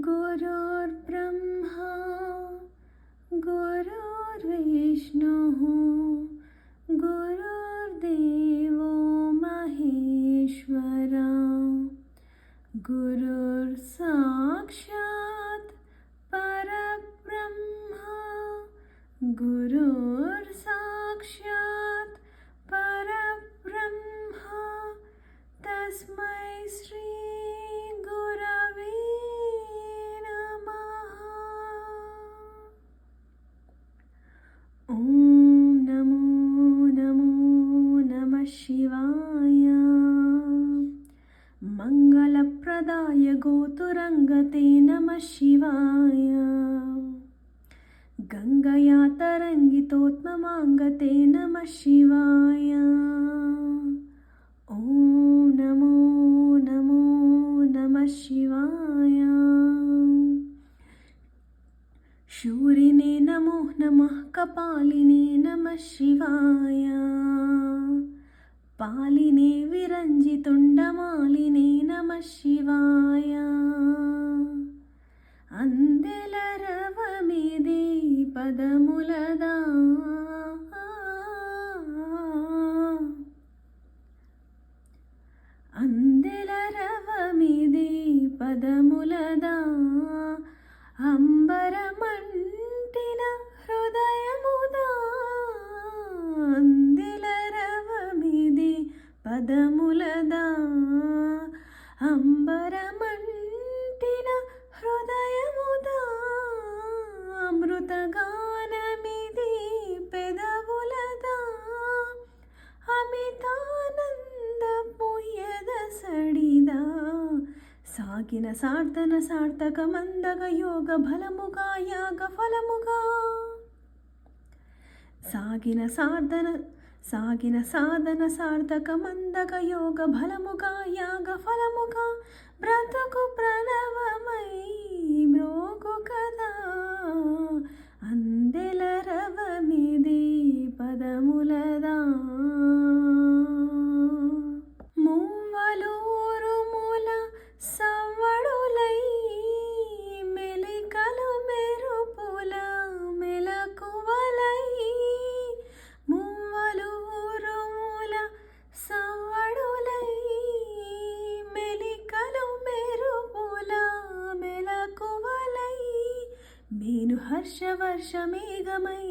गुरुर्ब्रह्मा गुरुर्विष्णुः गुरुर्देवो महेश्वरा गुरुर्साक्षात् परब्रह्मा गुरुर्साक्षात् परब्रह्मा तस्मै श्री गुरवे नमः। ॐ नमो नमो नमः शिवाय। मंगलप्रदाय गोतुरंगते नमः शिवाय। गंगया तरंगितोत्ममांगते नमः शिवाय। ॐ नमो नमो नमः शिवाय। शूरिणे नमो नमः कपालिने नमः शिवाय। पालिने विरंजितुंडमालिने नमः शिवाय। अंदेलरवमिदि पदमुलदा अंदेलरवमिदि पदमुलदा अंबरमंटिन हृदयमुदा अंदेलरवमिदि पदमुलदा अंबरमंटिन हृदयमुदा अमृतगानमिदि पेदवुलदा अमितानंदपु एदसडिदा सागिन सार्थन सार्थक मंदग योग फलमुगा याग फलमुगा सागिन साधन सार्थक मंदग योग फलमुगा याग फलमुगा ब्रतुकु प्रणवमై మ్రోగు కదా అందెలరవమిది పదములదా మూవలూరుముల సవ్వడులై మెలికలు మెరుపుల మెలకువలై మూవలూరుముల సవ్వడులై మెలికలు మెరుపుల మెలకువలై మేను హర్షవర్షమేఘమై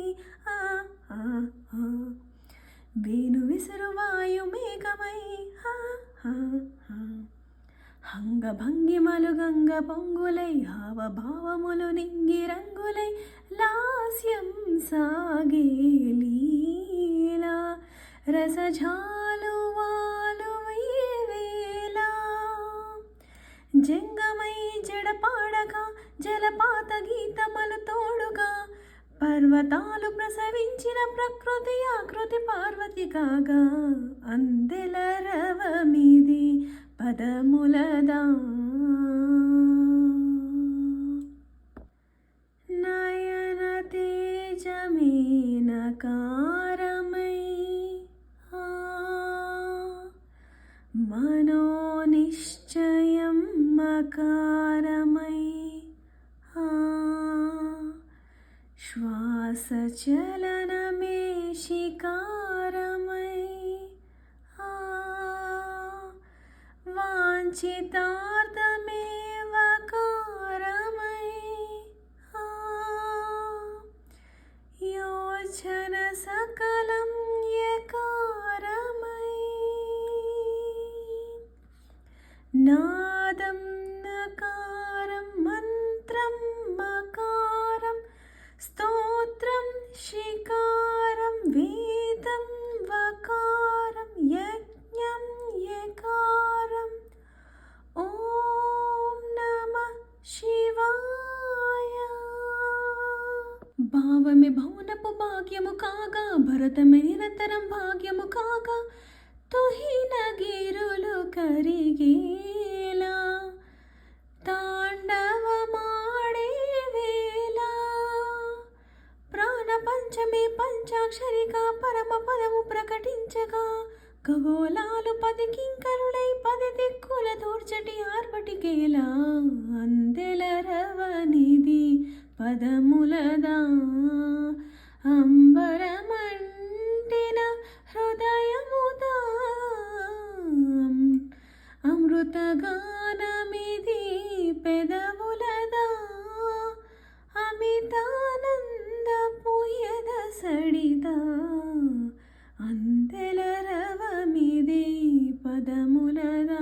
వేణు విసురువాయు మేఘమై హంగభంగిమలు గంగ పొంగులై హావభావములు నింగి రంగులై లాస్యం సాగే లీలా రసఝాలు వాలు వేలా జంగమై జడపాడగా జలపాత గీతమలు తోడుగా పర్వతాలు ప్రసవించిన ప్రకృతి ఆకృతి పార్వతి కాగా అందెలరవమిది పదములదా నయన తేజమేనకారమై మనోనిశ్చయం మకారమై श्वासचलनमे शिकारमय वाञ्छितार्थमेव कारमय योजन सकलं यकारमय नादं नकारं मन्त्रं मकारं स्तोत्रं शिकारं वेदं वकारं यज्ञं यकारं ॐ नमः शिवाय। భావమే భౌనపు భాగ్యము కాగా భరతమే నిరంతరం భాగ్యము కాగా తుహిన గిరులు కరిగేలా తాండవమాడే వేళ ప్రాణ పంచమే పంచాక్షరిగా పరమ పదము ప్రకటించగా ఖగోళాలు 10 కింకరులై 10 దిక్కుల దూర్చటి ఆర్భటికేలా అందెలర పదములదా అంబరమంటిన హృదయముదా అమృతగానమిది పెదవులదా అమితానందపు ఎదసడిదా అందెల రవమిది పదములదా